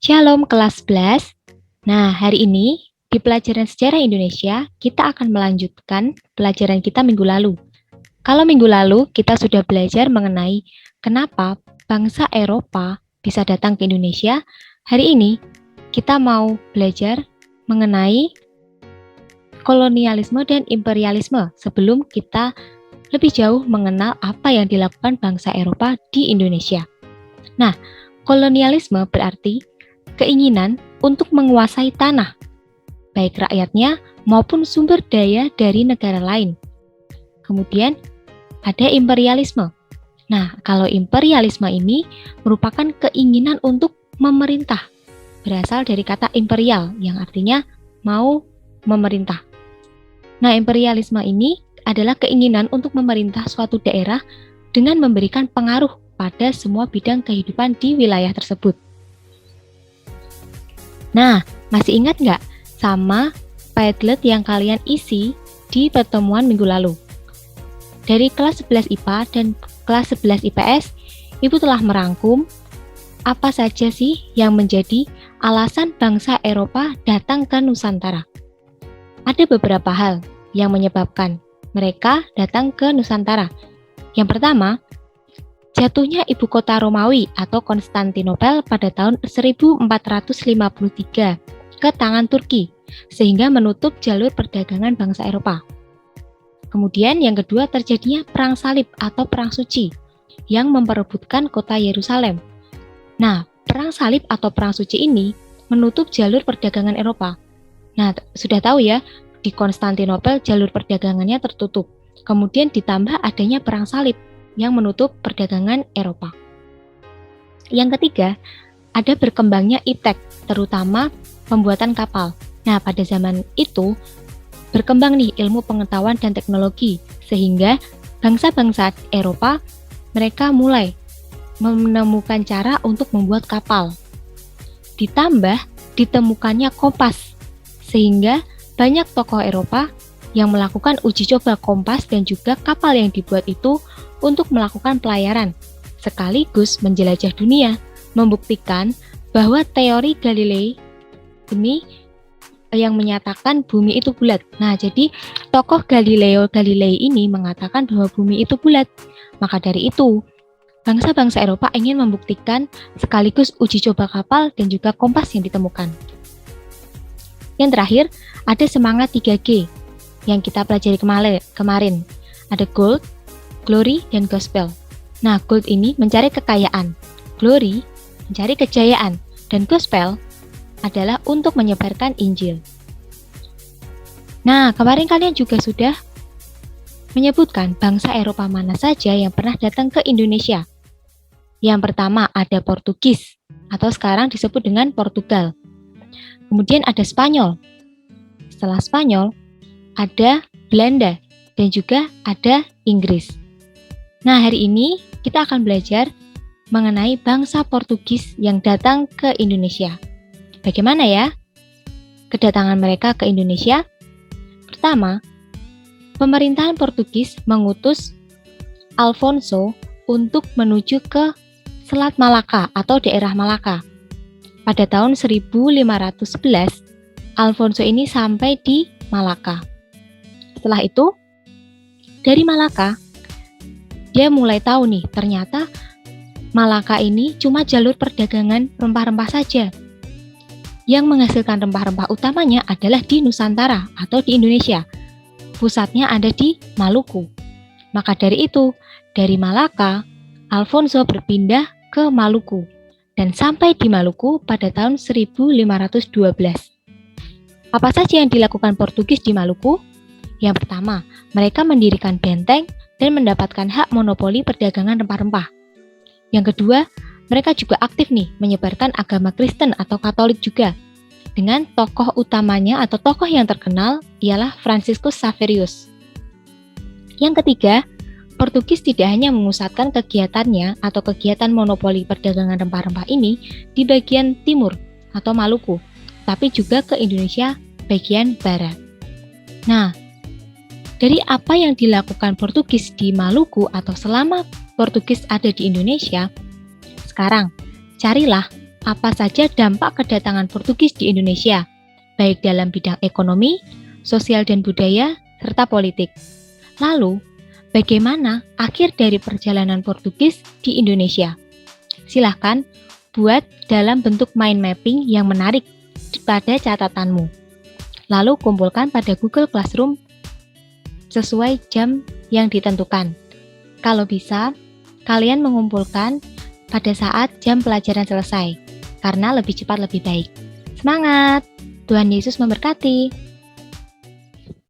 Shalom kelas 11. Nah, hari ini di pelajaran sejarah Indonesia, kita akan melanjutkan pelajaran kita minggu lalu. Kalau minggu lalu kita sudah belajar mengenai kenapa bangsa Eropa bisa datang ke Indonesia, hari ini kita mau belajar mengenai kolonialisme dan imperialisme sebelum kita lebih jauh mengenal apa yang dilakukan bangsa Eropa di Indonesia. Nah, kolonialisme berarti keinginan untuk menguasai tanah, baik rakyatnya maupun sumber daya dari negara lain. Kemudian ada imperialisme. Nah, kalau imperialisme ini merupakan keinginan untuk memerintah, berasal dari kata imperial yang artinya mau memerintah. Nah, imperialisme ini adalah keinginan untuk memerintah suatu daerah dengan memberikan pengaruh pada semua bidang kehidupan di wilayah tersebut. Nah, masih ingat nggak sama Padlet yang kalian isi di pertemuan minggu lalu? Dari kelas 11 IPA dan kelas 11 IPS, Ibu telah merangkum apa saja sih yang menjadi alasan bangsa Eropa datang ke Nusantara. Ada beberapa hal yang menyebabkan mereka datang ke Nusantara. Yang pertama, jatuhnya ibu kota Romawi atau Konstantinopel pada tahun 1453 ke tangan Turki, sehingga menutup jalur perdagangan bangsa Eropa. Kemudian yang kedua, terjadinya Perang Salib atau Perang Suci yang memperebutkan kota Yerusalem. Nah, Perang Salib atau Perang Suci ini menutup jalur perdagangan Eropa. Nah, sudah tahu ya, di Konstantinopel jalur perdagangannya tertutup. Kemudian ditambah adanya Perang Salib yang menutup perdagangan Eropa. Yang ketiga, ada berkembangnya iptek, terutama pembuatan kapal. Nah, pada zaman itu berkembang nih ilmu pengetahuan dan teknologi, sehingga bangsa-bangsa Eropa mereka mulai menemukan cara untuk membuat kapal. Ditambah ditemukannya kompas, sehingga banyak tokoh Eropa yang melakukan uji coba kompas dan juga kapal yang dibuat itu untuk melakukan pelayaran, sekaligus menjelajah dunia, membuktikan bahwa teori Galilei ini yang menyatakan bumi itu bulat. Nah, jadi tokoh Galileo Galilei ini mengatakan bahwa bumi itu bulat. Maka dari itu, bangsa-bangsa Eropa ingin membuktikan sekaligus uji coba kapal dan juga kompas yang ditemukan. Yang terakhir, ada semangat 3G yang kita pelajari kemarin. Ada gold, glory, dan gospel. Nah, gold ini mencari kekayaan, glory mencari kejayaan, dan gospel adalah untuk menyebarkan Injil. Nah, kemarin kalian juga sudah menyebutkan bangsa Eropa mana saja yang pernah datang ke Indonesia. Yang pertama ada Portugis, atau sekarang disebut dengan Portugal. Kemudian ada Spanyol. Setelah Spanyol, ada Belanda, dan juga ada Inggris. Nah, hari ini kita akan belajar mengenai bangsa Portugis yang datang ke Indonesia. Bagaimana ya kedatangan mereka ke Indonesia? Pertama, pemerintahan Portugis mengutus Alfonso untuk menuju ke Selat Malaka atau daerah Malaka. Pada tahun 1511, Alfonso ini sampai di Malaka. Setelah itu, dari Malaka, dia mulai tahu nih, ternyata Malaka ini cuma jalur perdagangan rempah-rempah saja. Yang menghasilkan rempah-rempah utamanya adalah di Nusantara atau di Indonesia. Pusatnya ada di Maluku. Maka dari itu, dari Malaka, Alfonso berpindah ke Maluku dan sampai di Maluku pada tahun 1512. Apa saja yang dilakukan Portugis di Maluku? Yang pertama, mereka mendirikan benteng dan mendapatkan hak monopoli perdagangan rempah-rempah. Yang kedua, mereka juga aktif nih menyebarkan agama Kristen atau Katolik juga. Dengan tokoh utamanya atau tokoh yang terkenal ialah Franciscus Xaverius. Yang ketiga, Portugis tidak hanya memusatkan kegiatannya atau kegiatan monopoli perdagangan rempah-rempah ini di bagian timur atau Maluku, tapi juga ke Indonesia bagian barat. Nah, dari apa yang dilakukan Portugis di Maluku atau selama Portugis ada di Indonesia, sekarang carilah apa saja dampak kedatangan Portugis di Indonesia, baik dalam bidang ekonomi, sosial dan budaya, serta politik. Lalu, bagaimana akhir dari perjalanan Portugis di Indonesia? Silahkan buat dalam bentuk mind mapping yang menarik pada catatanmu. Lalu kumpulkan pada Google Classroom sesuai jam yang ditentukan. Kalau bisa, kalian mengumpulkan pada saat jam pelajaran selesai, karena lebih cepat lebih baik. Semangat! Tuhan Yesus memberkati.